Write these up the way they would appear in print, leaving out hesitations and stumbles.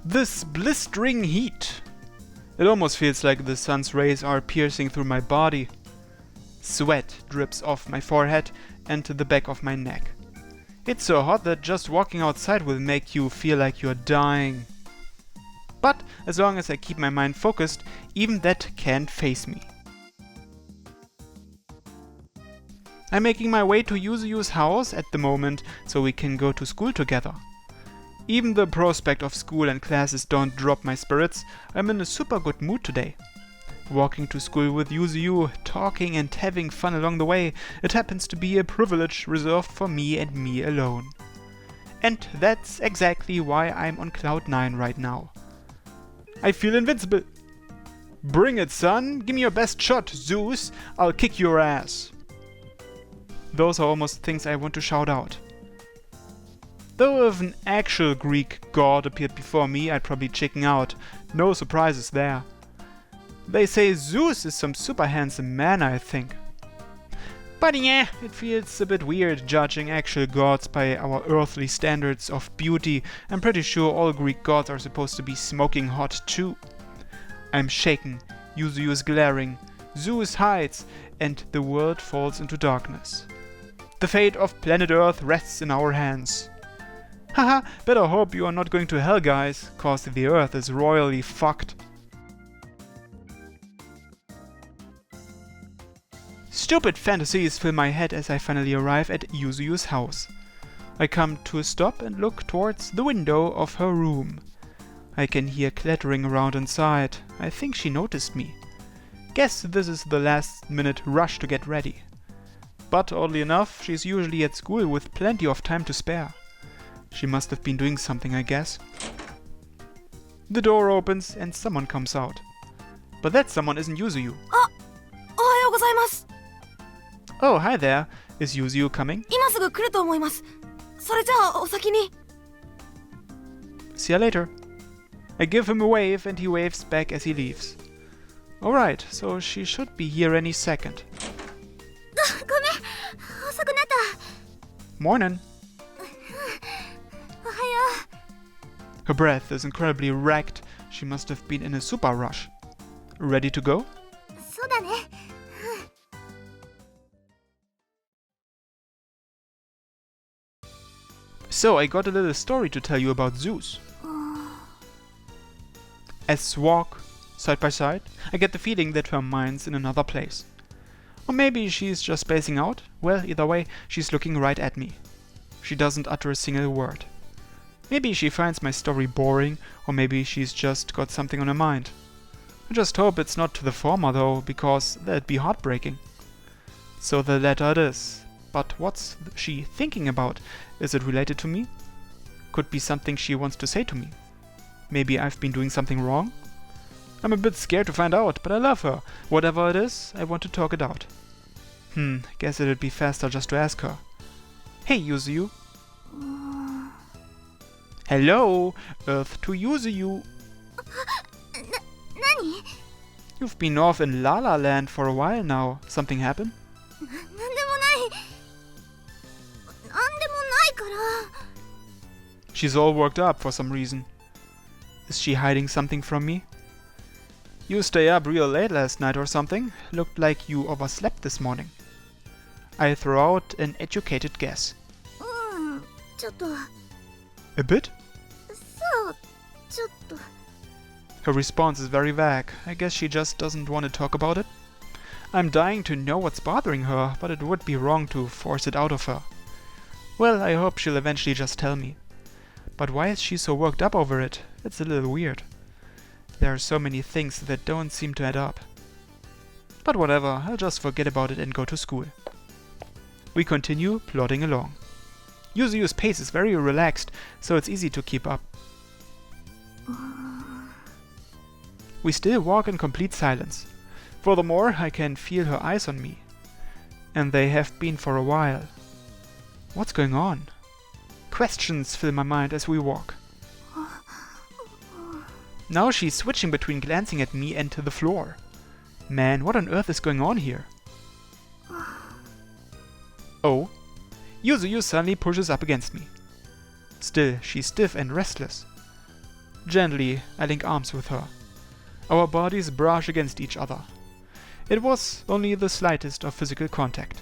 This blistering heat. It almost feels like the sun's rays are piercing through my body. Sweat drips off my forehead and to the back of my neck. It's so hot that just walking outside will make you feel like you're dying. But as long as I keep my mind focused, even that can't faze me. I'm making my way to Yuzuyu's house at the moment so we can go to school together. Even the prospect of school and classes don't drop my spirits. I'm in a super good mood today. Walking to school with Yuzuyu, talking and having fun along the way, it happens to be a privilege reserved for me and me alone. And that's exactly why I'm on cloud 9 right now. I feel invincible. Bring it, son. Give me your best shot, Zeus. I'll kick your ass. Those are almost things I want to shout out. Though if an actual Greek god appeared before me, I'd probably chicken out. No surprises there. They say Zeus is some super handsome man, I think. But yeah, it feels a bit weird judging actual gods by our earthly standards of beauty. I'm pretty sure all Greek gods are supposed to be smoking hot too. I'm shaken, Yuzu is glaring, Zeus hides, and the world falls into darkness. The fate of planet Earth rests in our hands. Haha, better hope you are not going to hell, guys, cause the Earth is royally fucked. Stupid fantasies fill my head as I finally arrive at Yuzuyu's house. I come to a stop and look towards the window of her room. I can hear clattering around inside. I think she noticed me. Guess this is the last minute rush to get ready. But oddly enough, she's usually at school with plenty of time to spare. She must have been doing something, I guess. The door opens and someone comes out. But that someone isn't Yuzuyu. Oh, hi there. Is Yuzuyu coming? See you later. I give him a wave and he waves back as he leaves. Alright, so she should be here any second. Morning. Her breath is incredibly racked. She must have been in a super rush. Ready to go? So, I got a little story to tell you about Zeus. As walk side by side, I get the feeling that her mind's in another place. Or maybe she's just spacing out. Well, either way, she's looking right at me. She doesn't utter a single word. Maybe she finds my story boring, or maybe she's just got something on her mind. I just hope it's not the former though, because that'd be heartbreaking. So the latter it is. But what's she thinking about? Is it related to me? Could be something she wants to say to me. Maybe I've been doing something wrong? I'm a bit scared to find out, but I love her. Whatever it is, I want to talk it out. Guess it'd be faster just to ask her. Hey, Yuzuyu. Hello, Earth to Yuzuyu. You've been off in La La Land for a while now. Something happened? She's all worked up for some reason. Is she hiding something from me? You stay up real late last night or something? Looked like you overslept this morning. I throw out an educated guess. A bit? Her response is very vague. I guess she just doesn't want to talk about it. I'm dying to know what's bothering her, but it would be wrong to force it out of her. Well, I hope she'll eventually just tell me. But why is she so worked up over it? It's a little weird. There are so many things that don't seem to add up. But whatever, I'll just forget about it and go to school. We continue plodding along. Yuzuyu's pace is very relaxed, so it's easy to keep up. We still walk in complete silence. Furthermore, I can feel her eyes on me. And they have been for a while. What's going on? Questions fill my mind as we walk. Now she's switching between glancing at me and to the floor. Man, what on earth is going on here? Oh, Yuzuyu suddenly pushes up against me. Still, she's stiff and restless. Gently, I link arms with her. Our bodies brush against each other. It was only the slightest of physical contact.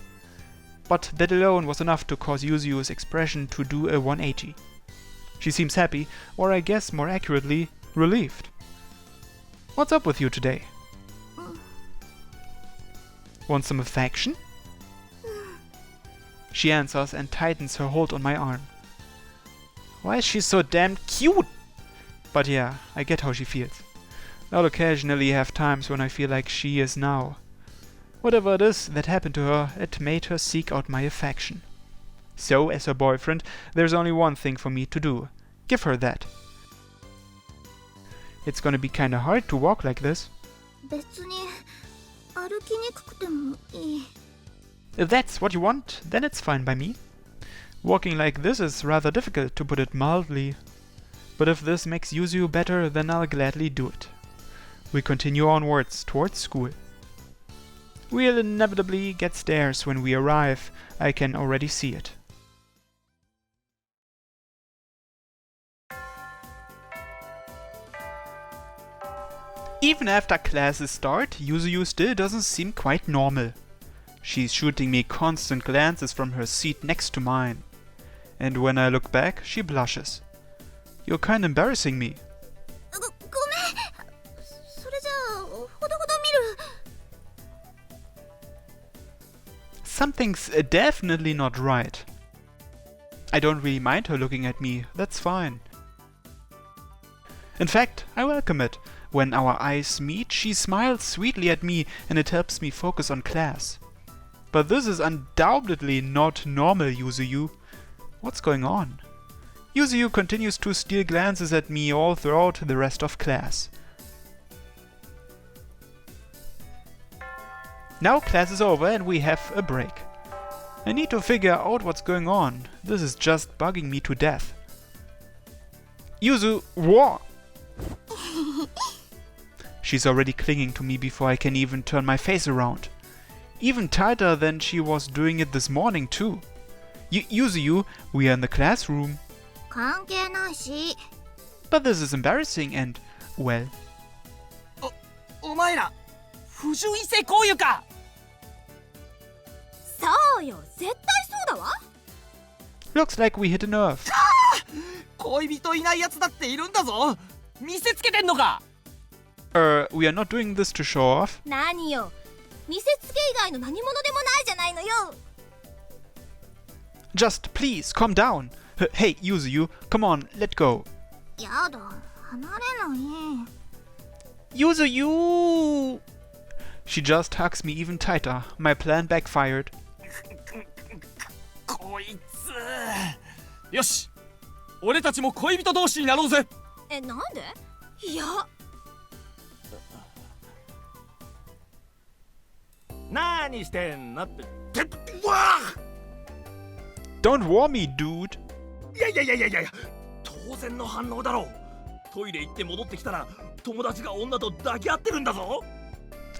But that alone was enough to cause Yuzuyu's expression to do a 180. She seems happy, or I guess more accurately, relieved. What's up with you today? Want some affection? She answers and tightens her hold on my arm. Why is she so damn cute? But yeah, I get how she feels. I'll occasionally have times when I feel like she is now. Whatever it is that happened to her, it made her seek out my affection. So, as her boyfriend, there's only one thing for me to do. Give her that. It's gonna be kinda hard to walk like this. If that's what you want, then it's fine by me. Walking like this is rather difficult, to put it mildly. But if this makes Yuzu better, then I'll gladly do it. We continue onwards towards school. We'll inevitably get stares when we arrive. I can already see it. Even after classes start, Yuzuyu still doesn't seem quite normal. She's shooting me constant glances from her seat next to mine. And when I look back, she blushes. You're kinda embarrassing me. Something's definitely not right. I don't really mind her looking at me, that's fine. In fact, I welcome it. When our eyes meet, she smiles sweetly at me and it helps me focus on class. But this is undoubtedly not normal, Yuzuyu. What's going on? Yuzuyu continues to steal glances at me all throughout the rest of class. Now class is over and we have a break. I need to figure out what's going on. This is just bugging me to death. Yuzu, what? She's already clinging to me before I can even turn my face around. Even tighter than she was doing it this morning too. Yuzuyu, we are in the classroom. But this is embarrassing and, well... お前ら不純異性交友か。そうよ、絶対そうだわ。 Looks like we hit a nerve. 恋人いないやつだっているんだぞ。見せつけてんのか。We are not doing this to show off. 何よ、見せつけ以外の何者でもないじゃないのよ。 Just please, calm down. Hey, Yuzuyu, come on, let go. やだ、離れない。 Yuzuyu! She just hugs me even tighter. My plan backfired. こいつ。よし、俺たちも恋人同士になろうぜ。なんで？いや。何してんのって。わあ！ Don't war me, dude. いや、当然の反応だろう。トイレ行って戻ってきたら友達が女と抱き合ってるんだぞ。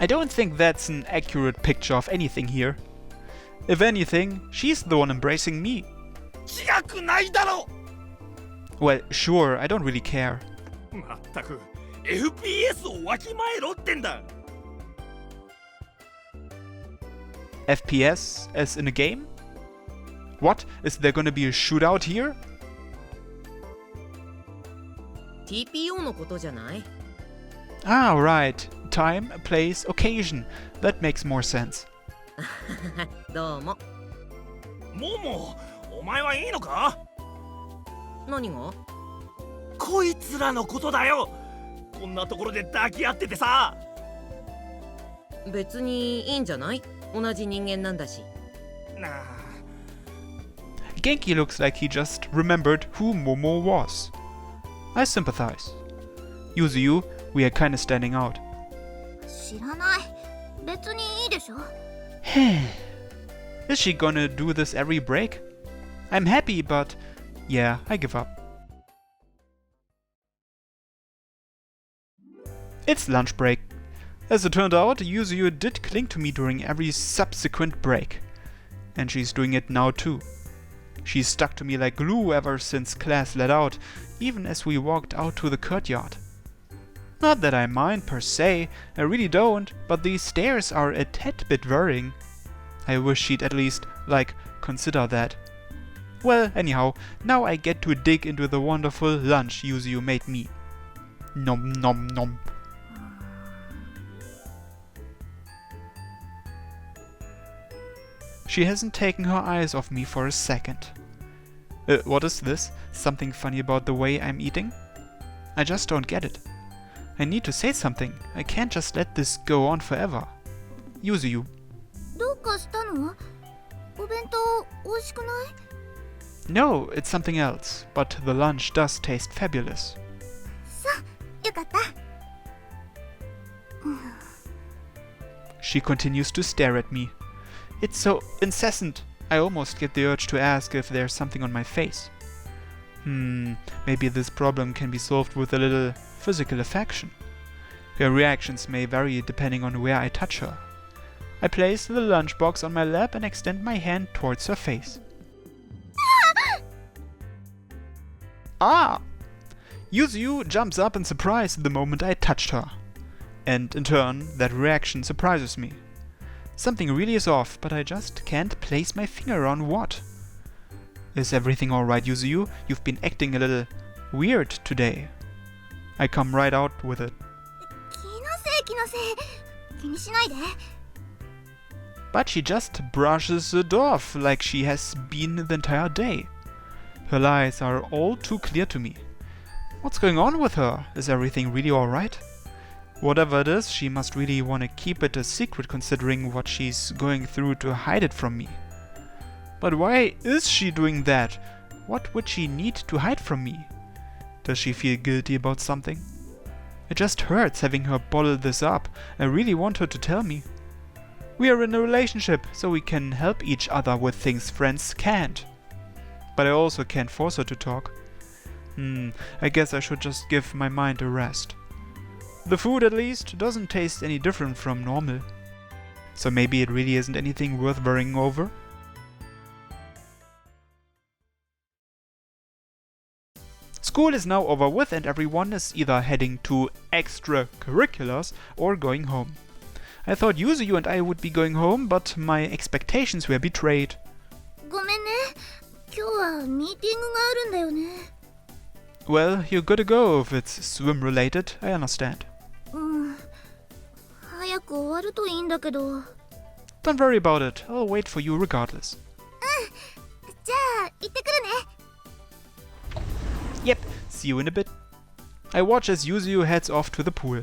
I don't think that's an accurate picture of anything here. If anything, she's the one embracing me. 違くないだろ。 Well, sure, I don't really care. まったく FPS をわきまえろってんだ。 FPS, as in a game? What? Is there gonna be a shootout here? TPO のことじゃない？ Ah, right. Time, place, occasion. That makes more sense. どうも。もも、お前はいいのか？何が？こいつらのことだよ。こんなところで抱き合っててさ。別にいいんじゃない？同じ人間なんだし。なあ。 Genki looks like he just remembered who Momo was. I sympathize. Yuzuyu, we are kinda standing out. 知らない。別にいいでしょ。Is she gonna do this every break? I'm happy, but yeah, I give up. It's lunch break. As it turned out, Yuzuyu did cling to me during every subsequent break. And she's doing it now too. She stuck to me like glue ever since class let out, even as we walked out to the courtyard. Not that I mind per se, I really don't, but these stairs are a tad bit worrying. I wish she'd at least, consider that. Well, anyhow, now I get to dig into the wonderful lunch Yuzu made me. Nom nom nom. She hasn't taken her eyes off me for a second. What is this? Something funny about the way I'm eating? I just don't get it. I need to say something. I can't just let this go on forever. Yuzuyu. どうかしたの？お弁当美味しくない？ No, it's something else, but the lunch does taste fabulous. さあ、よかった。She continues to stare at me. It's so incessant. I almost get the urge to ask if there's something on my face. Maybe this problem can be solved with a little physical affection. Her reactions may vary depending on where I touch her. I place the lunchbox on my lap and extend my hand towards her face. Ah! Yuzu jumps up in surprise the moment I touched her. And in turn, that reaction surprises me. Something really is off, but I just can't place my finger on what. Is everything alright, Yuzu? You've been acting a little weird today. I come right out with it. 気のせい。気にしないで。But she just brushes it off like she has been the entire day. Her lies are all too clear to me. What's going on with her? Is everything really alright? Whatever it is, she must really want to keep it a secret considering what she's going through to hide it from me. But why is she doing that? What would she need to hide from me? Does she feel guilty about something? It just hurts having her bottle this up. I really want her to tell me. We are in a relationship, so we can help each other with things friends can't. But I also can't force her to talk. I guess I should just give my mind a rest. The food, at least, doesn't taste any different from normal. So maybe it really isn't anything worth worrying over? School is now over with and everyone is either heading to extracurriculars or going home. I thought Yuzuyu and I would be going home, but my expectations were betrayed. ごめんね。今日はミーティングがあるんだよね。Well, you're good to go if it's swim related, I understand. 早く終わるといいんだけど。Don't worry about it, I'll wait for you regardless. じゃあ、行ってくるね。Yep, see you in a bit. I watch as Yuzu heads off to the pool.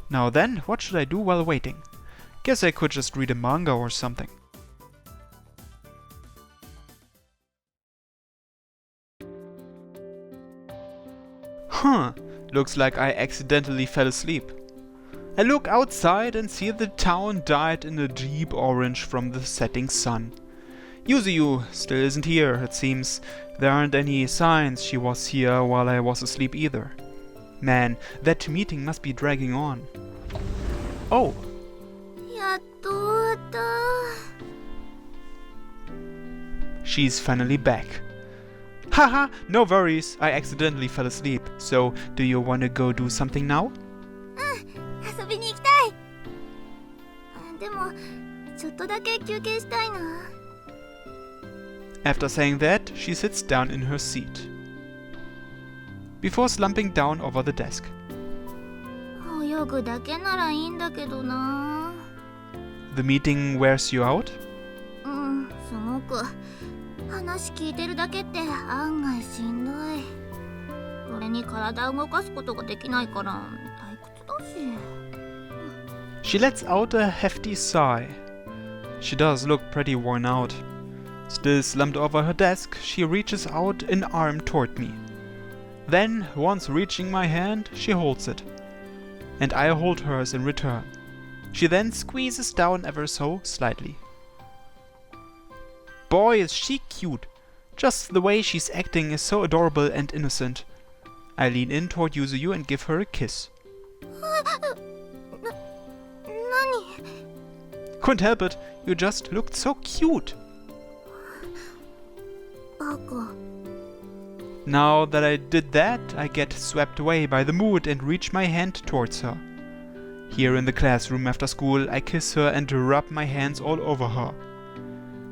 Now then, what should I do while waiting? Guess I could just read a manga or something. Looks like I accidentally fell asleep. I look outside and see the town dyed in a deep orange from the setting sun. Yuzuyu still isn't here, it seems. There aren't any signs she was here while I was asleep either. Man, that meeting must be dragging on. Oh! やっと終わった。She's finally back. Haha, no worries, I accidentally fell asleep. So, do you wanna go do something now? 遊びに行きたい。でも、ちょっとだけ休憩したいな。After saying that, she sits down in her seat. Before slumping down over the desk. 泳ぐだけならいいんだけどな。The meeting wears you out? すごく。話聞いてるだけって案外しんどい。それに体を動かすことができないから退屈だし。She lets out a hefty sigh. She does look pretty worn out. Still slumped over her desk, she reaches out an arm toward me. Then, once reaching my hand, she holds it. And I hold hers in return. She then squeezes down ever so slightly. Boy, is she cute! Just the way she's acting is so adorable and innocent. I lean in toward Yuzuyu and give her a kiss. 何？ Couldn't help it, you just looked so cute. バカ。 Now that I did that, I get swept away by the mood and reach my hand towards her. Here in the classroom after school, I kiss her and rub my hands all over her.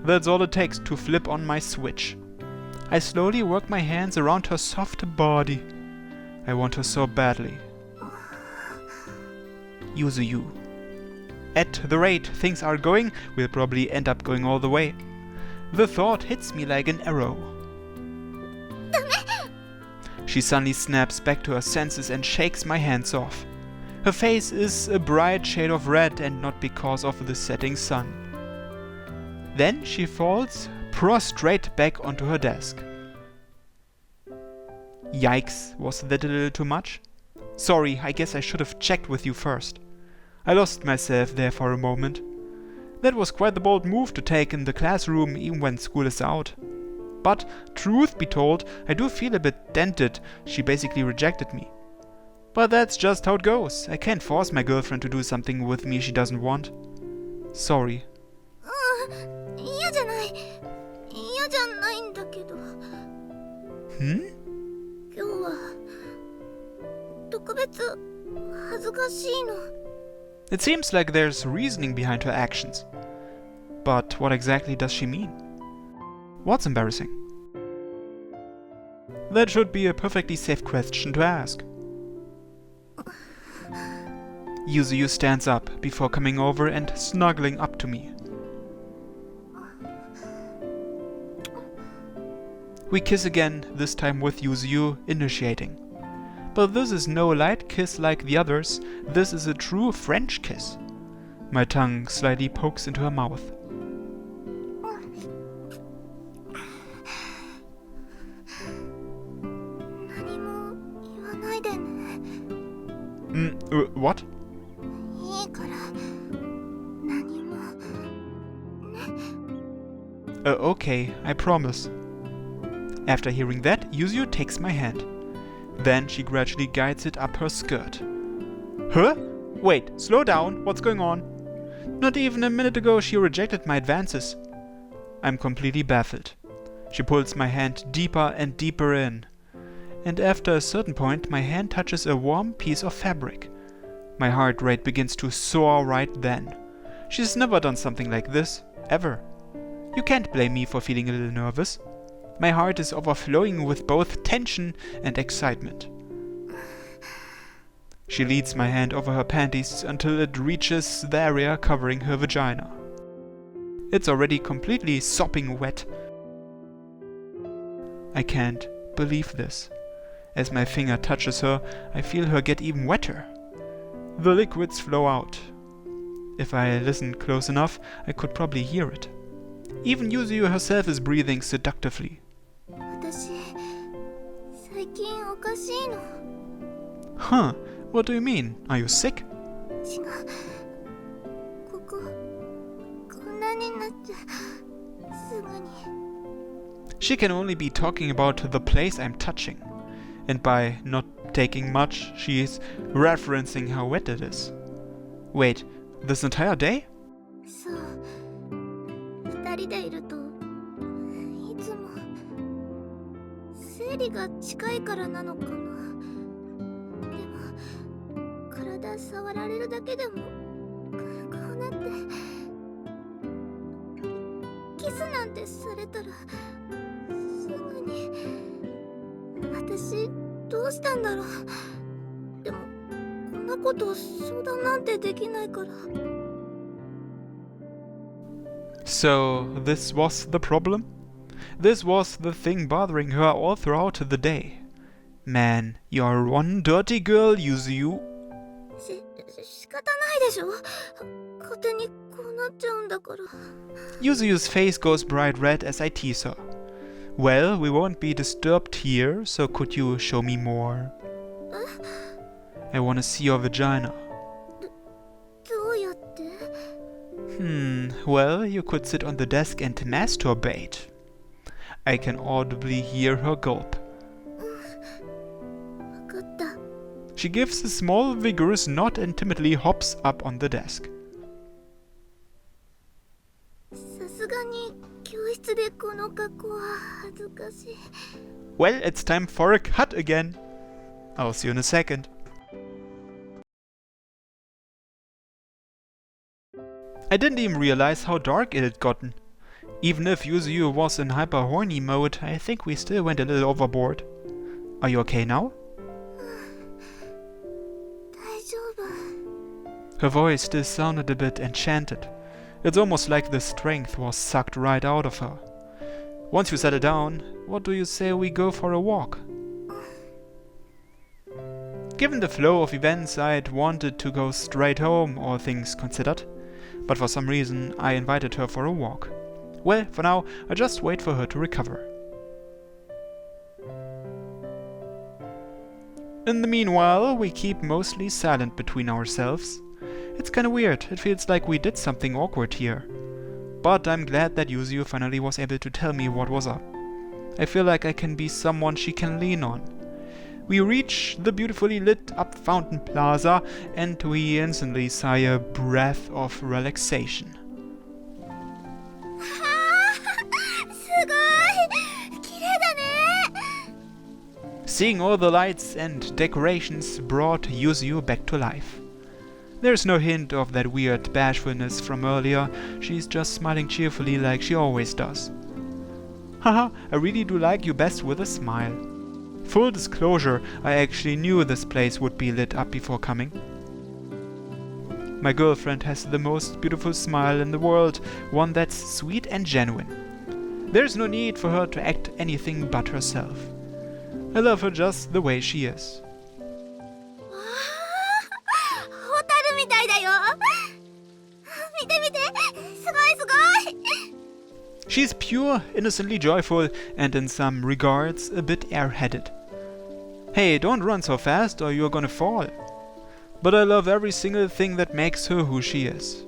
That's all it takes to flip on my switch. I slowly work my hands around her soft body. I want her so badly. Yuzuyu. At the rate things are going, we'll probably end up going all the way. The thought hits me like an arrow. She suddenly snaps back to her senses and shakes my hands off. Her face is a bright shade of red, and not because of the setting sun. Then she falls prostrate back onto her desk. Yikes, was that a little too much? Sorry, I guess I should have checked with you first. I lost myself there for a moment. That was quite the bold move to take in the classroom even when school is out. But, truth be told, I do feel a bit dented. She basically rejected me. But that's just how it goes. I can't force my girlfriend to do something with me she doesn't want. Sorry. 嫌じゃない。嫌じゃないんだけど。Hmm? 今日は特別恥ずかしいの。 It seems like there's reasoning behind her actions. But what exactly does she mean? What's embarrassing? That should be a perfectly safe question to ask. Yuzuyu stands up before coming over and snuggling up to me. We kiss again, this time with Yuzuyu initiating. But this is no light kiss like the others, this is a true French kiss. My tongue slightly pokes into her mouth. What? いいから何もね。 Okay, I promise. After hearing that, Yuzuyu takes my hand. Then she gradually guides it up her skirt. Huh? Wait, slow down, what's going on? Not even a minute ago she rejected my advances. I'm completely baffled. She pulls my hand deeper and deeper in. And after a certain point, my hand touches a warm piece of fabric. My heart rate begins to soar right then. She's never done something like this, ever. You can't blame me for feeling a little nervous. My heart is overflowing with both tension and excitement. She leads my hand over her panties until it reaches the area covering her vagina. It's already completely sopping wet. I can't believe this. As my finger touches her, I feel her get even wetter. The liquids flow out. If I listened close enough, I could probably hear it. Even Yuzuyu herself is breathing seductively. 私最近おかしいの。 Huh, what do you mean? Are you sick? 違う。こんなになっちゃすぐに。 She can only be talking about the place I'm touching. And by not taking much, she is referencing how wet it is. Wait, this entire day? そう。二人でいるといつも生理が近いからなのかな。でも体触られるだけでもこうなってキスなんてされたらすぐに私どうしたんだろう。でもこんなこと相談なんてできないから。 So, this was the problem? This was the thing bothering her all throughout the day. Man, you're one dirty girl, Yuzuyu. 仕方ないでしょ。勝手にこうなっちゃうんだから。 Yuzuyu's face goes bright red as I tease her. Well, we won't be disturbed here, so could you show me more? I wanna see your vagina. どうやって？ Well, you could sit on the desk and masturbate. I can audibly hear her gulp. わかった。 She gives a small, vigorous nod and timidly hops up on the desk. さすがに教室でこの格好恥ずかしい。 Well, it's time for a cut again. I'll see you in a second. I didn't even realize how dark it had gotten. Even if Yuzuyu was in hyper horny mode, I think we still went a little overboard. Are you okay now? 大丈夫。 Her voice still sounded a bit enchanted. It's almost like the strength was sucked right out of her. Once you settle down, what do you say we go for a walk? Given the flow of events, I'd wanted to go straight home, all things considered. But for some reason, I invited her for a walk. Well, for now, I just wait for her to recover. In the meanwhile, we keep mostly silent between ourselves. It's kinda weird, it feels like we did something awkward here. But I'm glad that Yuzuyu finally was able to tell me what was up. I feel like I can be someone she can lean on. We reach the beautifully lit up fountain plaza and we instantly sigh a breath of relaxation. すごい。綺麗だね。 Seeing all the lights and decorations brought Yuzuyu back to life. There's no hint of that weird bashfulness from earlier, she's just smiling cheerfully like she always does. Haha, I really do like you best with a smile. Full disclosure, I actually knew this place would be lit up before coming. My girlfriend has the most beautiful smile in the world, one that's sweet and genuine. There's no need for her to act anything but herself. I love her just the way she is. ホタルみたいだよ。見て見て。すごいすごい。 She's pure, innocently joyful, and in some regards a bit airheaded. Hey, don't run so fast or you're gonna fall. But I love every single thing that makes her who she is.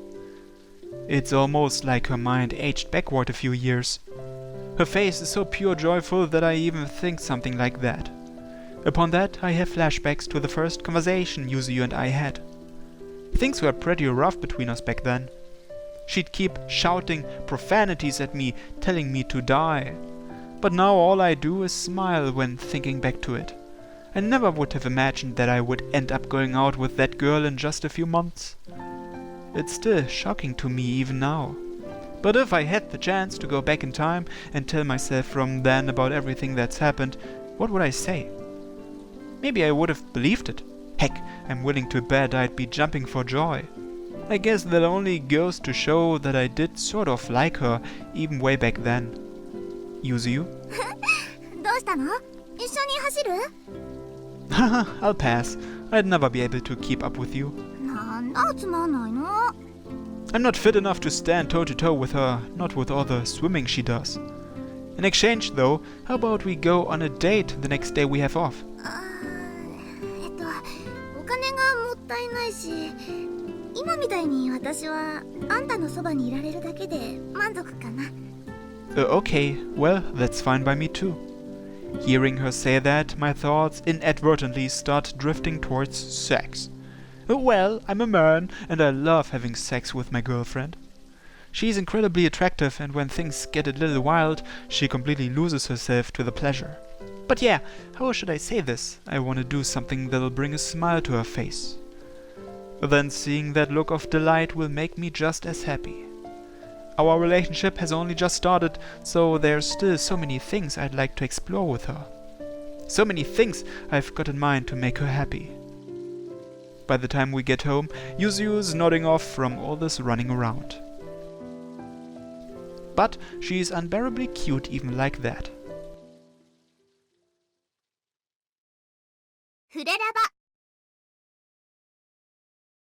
It's almost like her mind aged backward a few years. Her face is so pure joyful that I even think something like that. Upon that, I have flashbacks to the first conversation Yuzuyu and I had. Things were pretty rough between us back then. She'd keep shouting profanities at me, telling me to die. But now all I do is smile when thinking back to it. I never would have imagined that I would end up going out with that girl in just a few months. It's still shocking to me even now. But if I had the chance to go back in time and tell myself from then about everything that's happened, what would I say? Maybe I would have believed it. Heck, I'm willing to bet I'd be jumping for joy. I guess that only goes to show that I did sort of like her, even way back then. Yuzuyu? どうしたの？一緒に走る？ Haha, I'll pass. I'd never be able to keep up with you. なんだつまんないの。 I'm not fit enough to stand toe-to-toe with her, not with all the swimming she does. In exchange, though, how about we go on a date the next day we have off? お金がもったいないし、今みたいに私はあんたのそばにいられるだけで満足かな。Okay, well, that's fine by me too. Hearing her say that, my thoughts inadvertently start drifting towards sex. Well, I'm a man, and I love having sex with my girlfriend. She's incredibly attractive, and when things get a little wild, she completely loses herself to the pleasure. But yeah, how should I say this? I want to do something that'll bring a smile to her face. Then seeing that look of delight will make me just as happy. Our relationship has only just started, so there's still so many things I'd like to explore with her. So many things I've got in mind to make her happy. By the time we get home, Yuzu is nodding off from all this running around. But she's unbearably cute even like that. フレラバ